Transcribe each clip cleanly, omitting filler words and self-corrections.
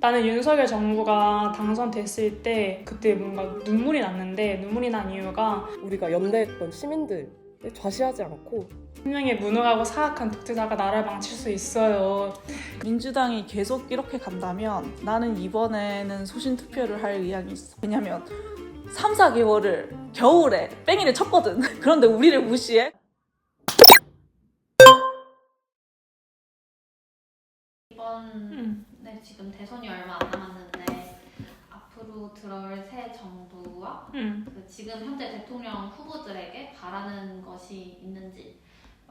나는 윤석열 정부가 당선됐을 때 그때 뭔가 눈물이 났는데, 눈물이 난 이유가 우리가 연대했던 시민들을 좌시하지 않고 한 명의 무능하고 사악한 독재자가 나라를 망칠 수 있어요. 민주당이 계속 이렇게 간다면 나는 이번에는 소신 투표를 할 의향이 있어. 왜냐면 3, 4개월을 겨울에 뺑이를 쳤거든. 그런데 우리를 무시해? 이번에 지금 대선이 얼마 안 남았는데 앞으로 들어올 새 정부와 그 지금 현재 대통령 후보들에게 바라는 것이 있는지,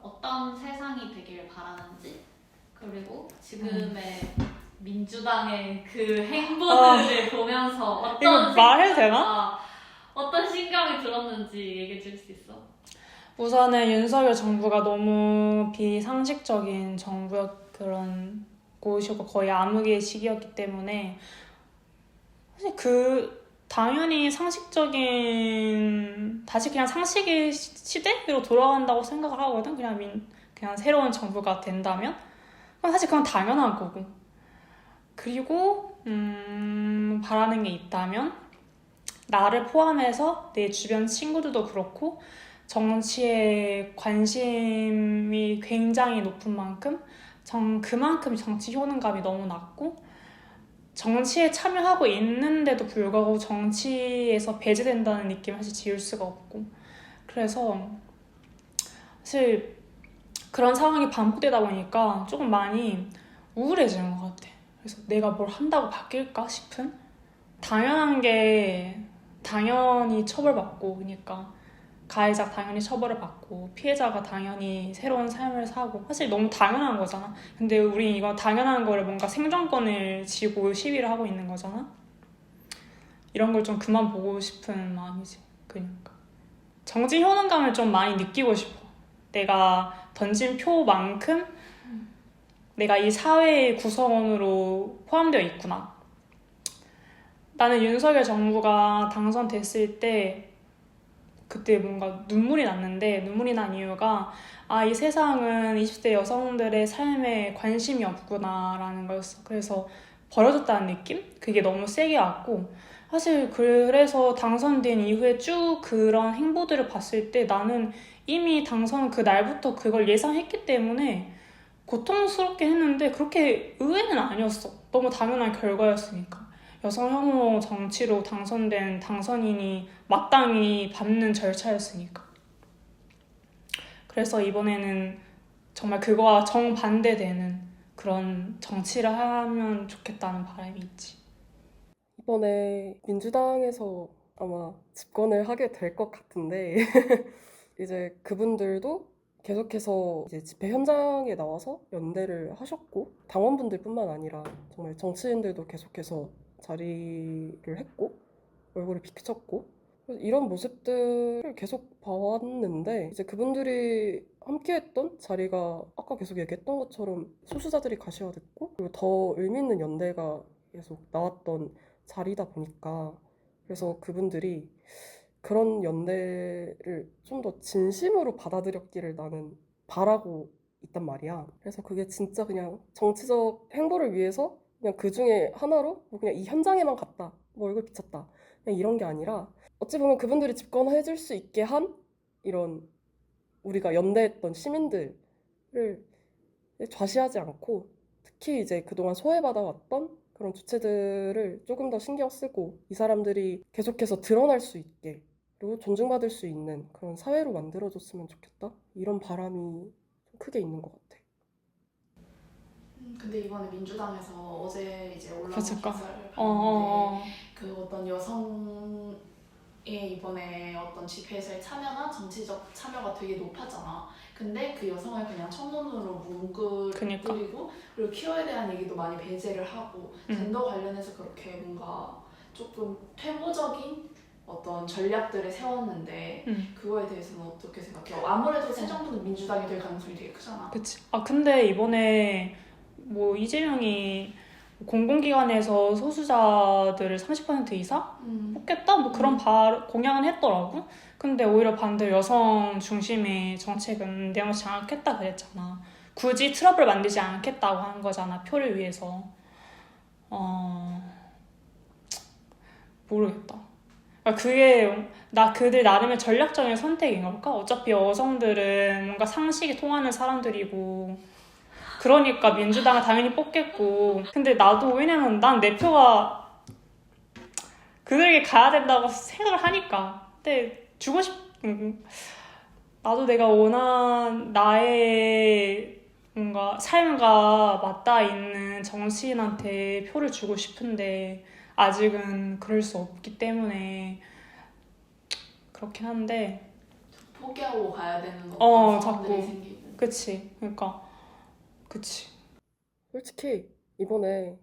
어떤 세상이 되길 바라는지, 그리고 지금의 민주당의 그 행보들을 보면서 이거 말해도 되나? 어떤 심경이 들었는지 얘기해 줄 수 있어? 우선은 윤석열 정부가 너무 비상식적인 그런 곳이었고 거의 암흑의 시기였기 때문에 사실 당연히 상식적인, 다시 그냥 상식의 시대로 돌아간다고 생각을 하거든. 그냥 새로운 정부가 된다면 그럼 사실 그건 당연한 거고. 그리고 바라는 게 있다면 나를 포함해서 내 주변 친구들도 그렇고 정치에 관심이 굉장히 높은 만큼 그만큼 정치 효능감이 너무 낮고, 정치에 참여하고 있는데도 불구하고 정치에서 배제된다는 느낌을 사실 지울 수가 없고, 그래서 사실 그런 상황이 반복되다 보니까 조금 많이 우울해지는 것 같아. 그래서 내가 뭘 한다고 바뀔까 싶은? 당연한 게 당연히 처벌받고, 그러니까 가해자가 당연히 처벌을 받고 피해자가 당연히 새로운 삶을 사고, 사실 너무 당연한 거잖아. 근데 우리 이거 당연한 거를 뭔가 생존권을 쥐고 시위를 하고 있는 거잖아. 이런 걸 좀 그만 보고 싶은 마음이지. 그러니까 정치 효능감을 좀 많이 느끼고 싶어. 내가 던진 표만큼 내가 이 사회의 구성원으로 포함되어 있구나. 나는 윤석열 정부가 당선됐을 때 그때 뭔가 눈물이 났는데, 눈물이 난 이유가 이 세상은 20대 여성들의 삶에 관심이 없구나라는 거였어. 그래서 버려졌다는 느낌? 그게 너무 세게 왔고, 사실 그래서 당선된 이후에 쭉 그런 행보들을 봤을 때 나는 이미 당선 그 날부터 그걸 예상했기 때문에 고통스럽게 했는데 그렇게 의외는 아니었어. 너무 당연한 결과였으니까. 여성 혐오 정치로 당선된 당선인이 마땅히 받는 절차였으니까. 그래서 이번에는 정말 그거와 정반대되는 그런 정치를 하면 좋겠다는 바람이 있지. 이번에 민주당에서 아마 집권을 하게 될 것 같은데 이제 그분들도 계속해서 이제 집회 현장에 나와서 연대를 하셨고, 당원분들뿐만 아니라 정말 정치인들도 계속해서 자리를 했고 얼굴을 비쳤고, 이런 모습들을 계속 봐왔는데, 이제 그분들이 함께했던 자리가 아까 계속 얘기했던 것처럼 소수자들이 가시화됐고, 그리고 더 의미 있는 연대가 계속 나왔던 자리다 보니까, 그래서 그분들이 그런 연대를 좀 더 진심으로 받아들였기를 나는 바라고 있단 말이야. 그래서 그게 진짜 그냥 정치적 행보를 위해서 그냥 그 중에 하나로 뭐 그냥 이 현장에만 갔다, 뭐 얼굴 비쳤다, 그냥 이런 게 아니라 어찌 보면 그분들이 집권해줄 수 있게 한 이런 우리가 연대했던 시민들을 좌시하지 않고, 특히 이제 그동안 소외받아왔던 그런 주체들을 조금 더 신경 쓰고 이 사람들이 계속해서 드러날 수 있게, 그리고 존중받을 수 있는 그런 사회로 만들어줬으면 좋겠다, 이런 바람이 좀 크게 있는 것 같아. 근데 이번에 민주당에서 어제 이제 올라온 그랬을까? 기사를 봤는데 어. 그 어떤 여성의 이번에 어떤 집회에서의 참여나 정치적 참여가 되게 높았잖아. 근데 그 여성을 그냥 청문으로 그니까. 뭉그리고, 그리고 퀴어에 대한 얘기도 많이 배제를 하고, 젠더 관련해서 그렇게 뭔가 조금 퇴보적인 어떤 전략들을 세웠는데 그거에 대해서는 어떻게 생각해? 아무래도 새 정부는 민주당이 될 가능성이 되게 크잖아. 그치. 근데 이번에 뭐 이재명이 공공기관에서 소수자들을 30% 이상 뽑겠다? 뭐 그런 공약은 했더라고. 근데 오히려 반대로 여성 중심의 정책은 내놓지 않겠다 그랬잖아. 굳이 트러블 만들지 않겠다고 한 거잖아, 표를 위해서. 모르겠다. 그러니까 그게 그들 나름의 전략적인 선택인 걸까? 어차피 여성들은 뭔가 상식이 통하는 사람들이고 그러니까 민주당을 당연히 뽑겠고 근데 나도 왜냐면 난 내 표가 그들에게 가야 된다고 생각을 하니까 근데 주고 나도 내가 원한 나의 뭔가 삶과 맞닿아 있는 정치인한테 표를 주고 싶은데 아직은 그럴 수 없기 때문에 그렇긴 한데 포기하고 가야 되는 어떤 상황들이 자꾸 생기고. 그치 그러니까 그치 솔직히 이번에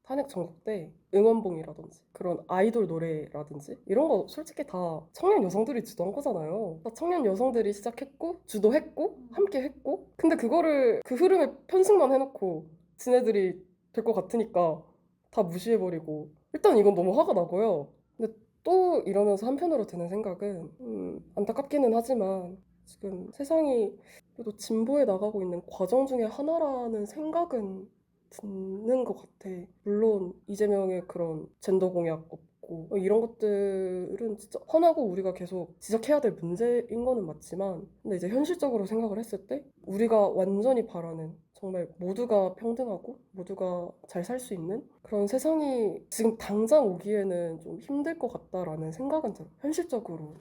탄핵 전국 때 응원봉이라든지 그런 아이돌 노래라든지 이런 거 솔직히 다 청년 여성들이 주도한 거잖아요. 다 청년 여성들이 시작했고 주도했고 함께 했고 근데 그거를 그 흐름에 편승만 해놓고 지네들이 될 것 같으니까 다 무시해버리고 일단 이건 너무 화가 나고요. 근데 또 이러면서 한편으로 드는 생각은 안타깝기는 하지만 지금 세상이 그래도 진보해 나가고 있는 과정 중에 하나라는 생각은 듣는 것 같아. 물론 이재명의 그런 젠더 공약 없고 이런 것들은 진짜 화나고 우리가 계속 지적해야 될 문제인 거는 맞지만 근데 이제 현실적으로 생각을 했을 때 우리가 완전히 바라는 정말 모두가 평등하고 모두가 잘 살 수 있는 그런 세상이 지금 당장 오기에는 좀 힘들 것 같다라는 생각은 들어. 현실적으로는.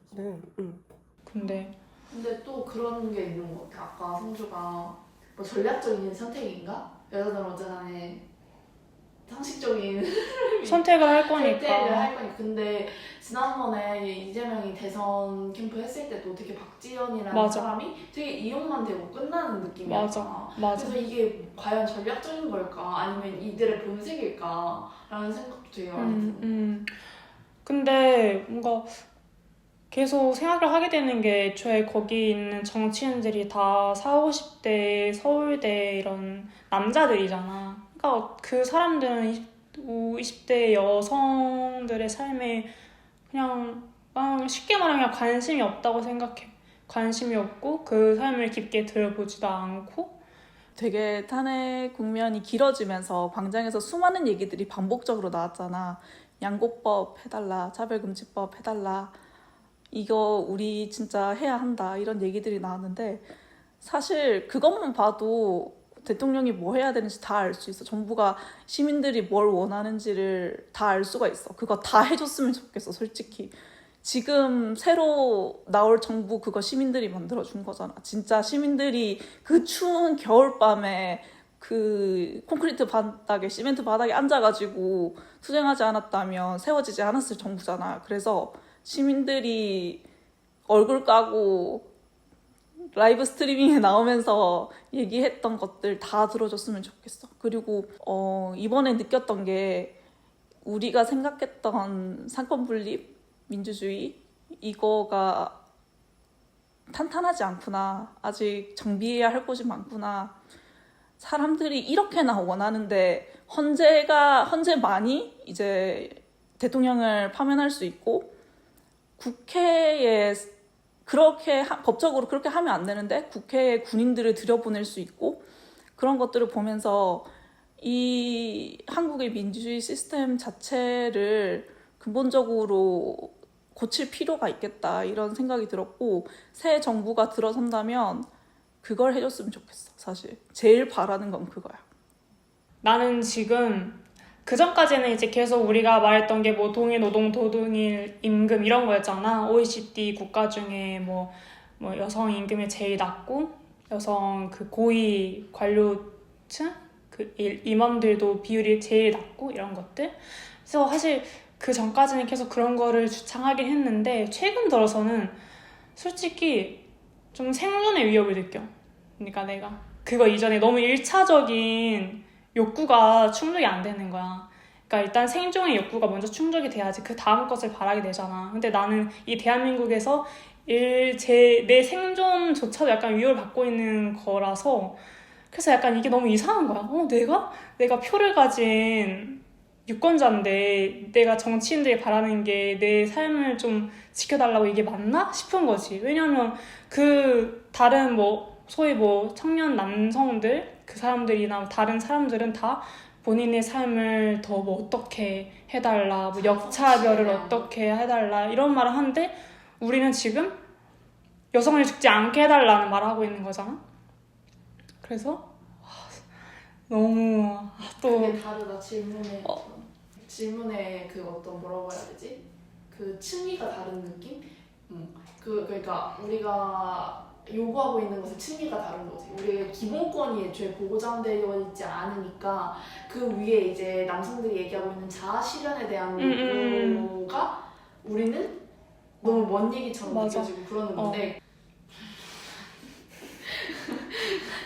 근데 또 그런 게 있는 것 같아. 아까 성주가 뭐 전략적인 선택인가? 여자들은 어쨌든 상식적인 선택을 할 선택을 할 거니까 거니까. 근데 지난번에 이재명이 대선 캠프 했을 때도 되게 박지원이라는 맞아. 사람이 되게 이용만 되고 끝나는 느낌이었잖아. 맞아 그래서 이게 과연 전략적인 걸까? 아니면 이들의 본색일까? 라는 생각도 되게 많이 들어. 근데 뭔가 계속 생각을 하게 되는 게 애초에 거기 있는 정치인들이 다 40, 50대 서울대 이런 남자들이잖아. 그러니까 그 사람들은 20대 여성들의 삶에 그냥 쉽게 말하면 그냥 관심이 없다고 생각해. 관심이 없고 그 삶을 깊게 들여보지도 않고 되게 탄핵 국면이 길어지면서 광장에서 수많은 얘기들이 반복적으로 나왔잖아. 양곡법 해달라, 차별금지법 해달라, 이거 우리 진짜 해야 한다, 이런 얘기들이 나왔는데 사실 그것만 봐도 대통령이 뭐 해야 되는지 다 알 수 있어. 정부가 시민들이 뭘 원하는지를 다 알 수가 있어. 그거 다 해줬으면 좋겠어, 솔직히. 지금 새로 나올 정부 그거 시민들이 만들어준 거잖아. 진짜 시민들이 그 추운 겨울밤에 그 콘크리트 바닥에 시멘트 바닥에 앉아가지고 투쟁하지 않았다면 세워지지 않았을 정부잖아. 그래서 시민들이 얼굴 까고 라이브 스트리밍에 나오면서 얘기했던 것들 다 들어줬으면 좋겠어. 그리고 이번에 느꼈던 게 우리가 생각했던 상권 분립, 민주주의 이거가 탄탄하지 않구나. 아직 정비해야 할 곳이 많구나. 사람들이 이렇게나 원하는데 헌재만이 이제 대통령을 파면할 수 있고 국회에 법적으로 그렇게 하면 안 되는데 국회에 군인들을 들여보낼 수 있고 그런 것들을 보면서 이 한국의 민주주의 시스템 자체를 근본적으로 고칠 필요가 있겠다 이런 생각이 들었고 새 정부가 들어선다면 그걸 해줬으면 좋겠어. 사실 제일 바라는 건 그거야. 나는 지금 그 전까지는 이제 계속 우리가 말했던 게 뭐 동일 노동, 도동일 임금 이런 거였잖아. OECD 국가 중에 뭐 여성 임금이 제일 낮고 여성 그 고위 관료층 그 임원들도 비율이 제일 낮고 이런 것들. 그래서 사실 그 전까지는 계속 그런 거를 주창하긴 했는데 최근 들어서는 솔직히 좀 생존의 위협을 느껴. 그러니까 내가 그거 이전에 너무 1차적인 욕구가 충족이 안 되는 거야. 그러니까 일단 생존의 욕구가 먼저 충족이 돼야지 그 다음 것을 바라게 되잖아. 근데 나는 이 대한민국에서 내 생존조차도 약간 위협을 받고 있는 거라서 그래서 약간 이게 너무 이상한 거야. 내가 표를 가진 유권자인데 내가 정치인들이 바라는 게 내 삶을 좀 지켜달라고 이게 맞나 싶은 거지. 왜냐면 그 다른 소위 청년 남성들 그 사람들이나 다른 사람들은 다 본인의 삶을 더 뭐 어떻게 해달라, 뭐 역차별을 어떻게 해달라 이런 말을 하는데 우리는 지금 여성을 죽지 않게 해달라는 말을 하고 있는 거잖아. 그래서 너무 또 그게 다르다. 질문에 그 어떤 뭐라고 해야 되지? 그 층위가 다른 느낌? 그러니까 우리가 요구하고 있는 것의 층위가 다른 거지. 우리의 기본권이 애초에 보장되어 있지 않으니까 그 위에 이제 남성들이 얘기하고 있는 자아 실현에 대한 요구가 우리는 너무 먼 얘기처럼 맞아. 느껴지고 그러는 건데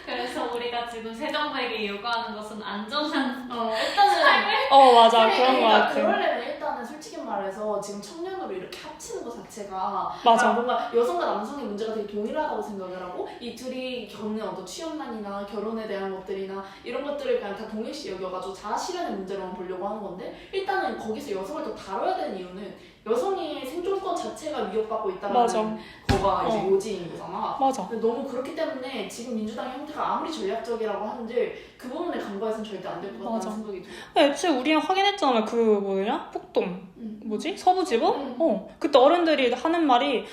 그래서 우리가 지금 새 정부에게 요구하는 것은 안전한 일단은 맞아 그런 거 같아. 그러려면 일단은 솔직히 말해서 지금 청년으로 이렇게 합치는 것 자체가 맞아. 뭔가 여성과 남성의 문제가 되게 동일하다고 생각을 하고 이 둘이 겪는 어떤 취업난이나 결혼에 대한 것들이나 이런 것들을 그냥 다 동일시 여겨가지고 자아 실현의 문제로만 보려고 하는 건데 일단은 거기서 여성을 더 다뤄야 되는 이유는 여성의 생존권 자체가 위협받고 있다는 거가 이제 요지인 거잖아. 맞아. 근데 너무 그렇기 때문에 지금 민주당의 형태가 아무리 전략적이라고 하는데 그 부분에 간과해서는 절대 안 될 것 같다는 맞아. 생각이 들어. 애초에 우리가 확인했잖아. 그 뭐냐? 폭동. 뭐지? 서부지법? 응. 그때 어른들이 하는 말이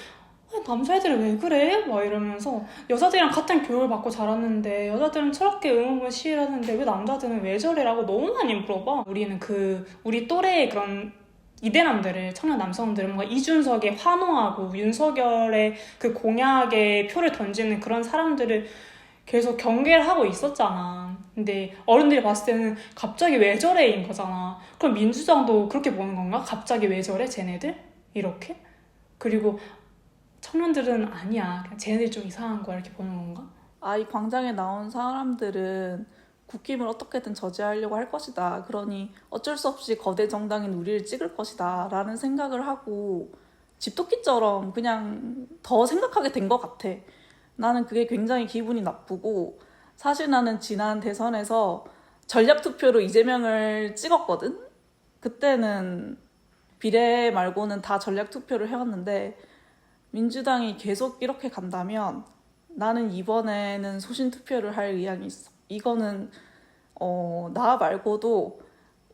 남자애들은 왜 그래? 막 이러면서 여자들이랑 같은 교육을 받고 자랐는데 여자들은 저렇게 응원을 시위하는데 왜 남자들은 왜 저래? 라고 너무 많이 물어봐. 우리는 우리 또래의 그런 이대남들을, 청년 남성들은 뭔가 이준석에 환호하고 윤석열의 그 공약에 표를 던지는 그런 사람들을 계속 경계를 하고 있었잖아. 근데 어른들이 봤을 때는 갑자기 왜 저래인 거잖아. 그럼 민주당도 그렇게 보는 건가? 갑자기 왜 저래? 쟤네들? 이렇게? 그리고 청년들은 아니야. 그냥 쟤네들이 좀 이상한 거야. 이렇게 보는 건가? 이 광장에 나온 사람들은 국힘을 어떻게든 저지하려고 할 것이다. 그러니 어쩔 수 없이 거대 정당인 우리를 찍을 것이다. 라는 생각을 하고 집도끼처럼 그냥 더 생각하게 된 것 같아. 나는 그게 굉장히 기분이 나쁘고 사실 나는 지난 대선에서 전략투표로 이재명을 찍었거든? 그때는 비례 말고는 다 전략투표를 해왔는데 민주당이 계속 이렇게 간다면 나는 이번에는 소신투표를 할 의향이 있어. 이거는 나 말고도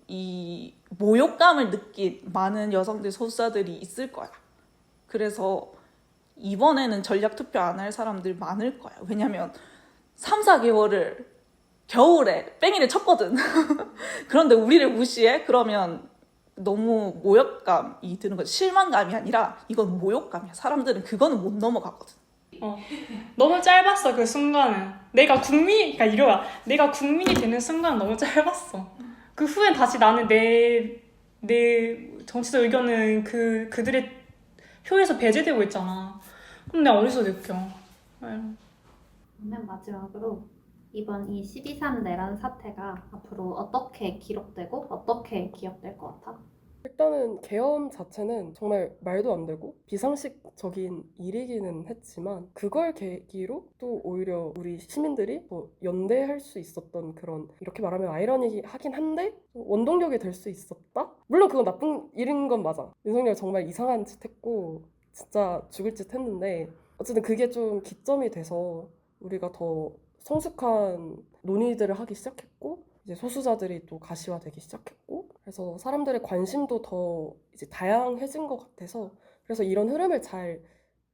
이 모욕감을 느낀 많은 여성들 소수자들이 있을 거야. 그래서 이번에는 전략투표 안 할 사람들 많을 거야. 왜냐면 3, 4개월을 겨울에 뺑이를 쳤거든. 그런데 우리를 무시해? 그러면 너무 모욕감이 드는 거지. 실망감이 아니라 이건 모욕감이야. 사람들은 그거는 못 넘어가거든. 너무 짧았어 그 순간은. 내가 국민이 되는 순간 너무 짧았어. 그 후엔 다시 나는 내 정치적 의견은 그들의 표에서 배제되고 있잖아. 그럼 내가 어디서 느껴? 맨 마지막으로 이번 이 12.3 내란 사태가 앞으로 어떻게 기록되고 어떻게 기억될 것 같아? 일단은 계엄 자체는 정말 말도 안 되고 비상식적인 일이기는 했지만 그걸 계기로 또 오히려 우리 시민들이 뭐 연대할 수 있었던 그런, 이렇게 말하면 아이러니하긴 한데 원동력이 될 수 있었다? 물론 그건 나쁜 일인 건 맞아. 윤석열 정말 이상한 짓 했고 진짜 죽을 짓 했는데 어쨌든 그게 좀 기점이 돼서 우리가 더 성숙한 논의들을 하기 시작했고 이제 소수자들이 또 가시화되기 시작했고 그래서 사람들의 관심도 더 이제 다양해진 것 같아서 그래서 이런 흐름을 잘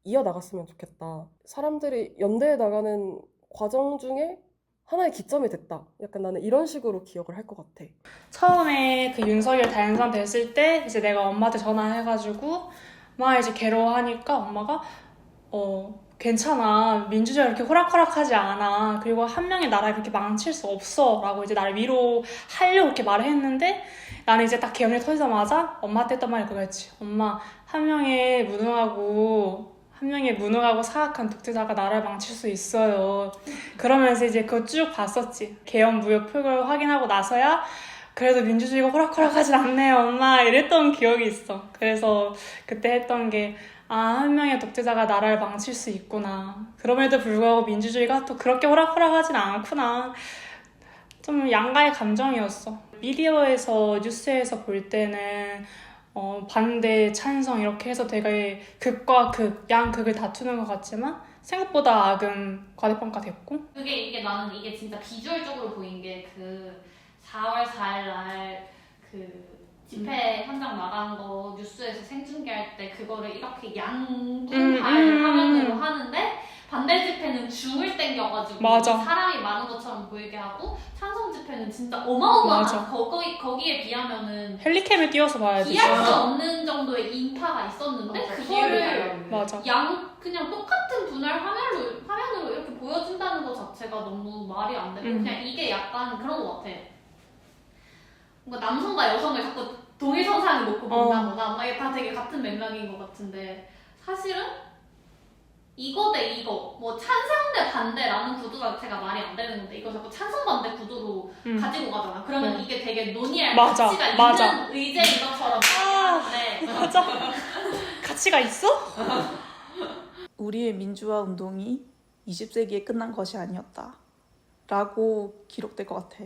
이어나갔으면 좋겠다. 사람들이 연대해 나가는 과정 중에 하나의 기점이 됐다. 약간 나는 이런 식으로 기억을 할 것 같아. 처음에 그 윤석열 당선 됐을 때 이제 내가 엄마한테 전화해가지고 막 이제 괴로워하니까 엄마가 괜찮아. 민주주의가 그렇게 호락호락하지 않아. 그리고 한 명의 나라를 그렇게 망칠 수 없어. 라고 이제 나를 위로하려고 그렇게 말을 했는데 나는 이제 딱 계엄이 터지자마자 엄마한테 했던 말이 그거였지. 엄마, 한 명의 무능하고 사악한 독재자가 나라를 망칠 수 있어요. 그러면서 이제 그거 쭉 봤었지. 계엄 무효 표결 확인하고 나서야 그래도 민주주의가 호락호락하진 않네요, 엄마. 이랬던 기억이 있어. 그래서 그때 했던 게 한 명의 독재자가 나라를 망칠 수 있구나. 그럼에도 불구하고 민주주의가 또 그렇게 호락호락하진 않구나. 좀 양가의 감정이었어. 미디어에서, 뉴스에서 볼 때는 반대, 찬성 이렇게 해서 되게 극과 극, 양극을 다투는 것 같지만 생각보다 악은 과대평가됐고 이게 나는 이게 진짜 비주얼적으로 보인 게 그 4월 4일 날 그 집회 현장 나간 거 뉴스에서 생중계할 때 그거를 이렇게 양분할 화면으로 하는데 반대 집회는 줌을 땡겨가지고 맞아. 사람이 많은 것처럼 보이게 하고 찬성 집회는 진짜 어마어마한 맞아. 거기에 비하면은 헬리캠을 띄워서 봐야 돼. 비할 수 없는 정도의 인파가 있었는데 그거를 맞아. 그냥 똑같은 분할 화면으로 이렇게 보여준다는 것 자체가 너무 말이 안 되고 그냥 이게 약간 그런 것 같아. 뭔가 남성과 여성을 자꾸 동일선상에 놓고 본다거나 뭔가 이게 다 되게 같은 맥락인 것 같은데 사실은 이거 대 이거 뭐 찬성 대 반대라는 구도 자체가 말이 안 되는 건데 이거 자꾸 찬성 반대 구도로 가지고 가잖아. 그러면 이게 되게 논의할 맞아, 가치가 맞아. 있는 의제인 것처럼 하는데 맞아. 가치가 있어? 우리의 민주화 운동이 20세기에 끝난 것이 아니었다 라고 기록될 것 같아.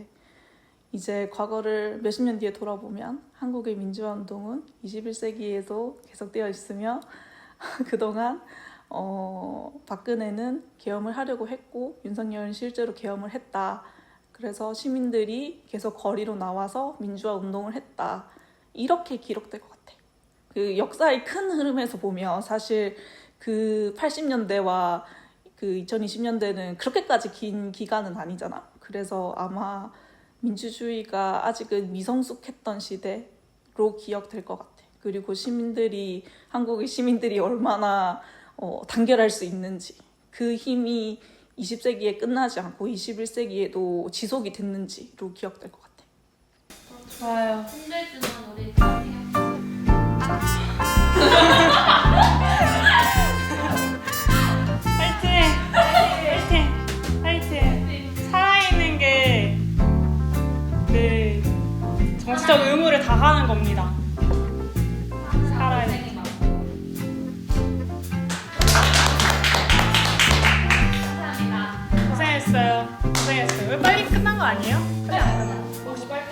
이제 과거를 몇십 년 뒤에 돌아보면 한국의 민주화 운동은 21세기에도 계속되어 있으며 그동안 박근혜는 계엄을 하려고 했고 윤석열은 실제로 계엄을 했다. 그래서 시민들이 계속 거리로 나와서 민주화 운동을 했다. 이렇게 기록될 것 같아. 그 역사의 큰 흐름에서 보면 사실 그 80년대와 그 2020년대는 그렇게까지 긴 기간은 아니잖아. 그래서 아마 민주주의가 아직은 미성숙했던 시대로 기억될 것 같아. 그리고 한국의 시민들이 얼마나 단결할 수 있는지, 그 힘이 20세기에 끝나지 않고 21세기에도 지속이 됐는지로 기억될 것 같아. 좋아요. 힘들지만 우리 파이팅 화이팅! 화이팅! 살아있는 게 늘 정치적 의무를 다하는 겁니다. 살아야 돼. 고생이 많고 감사합니다. 고생했어요. 왜 빨리 끝난 거 아니에요? 빨리 안 끝나. 혹시 빨리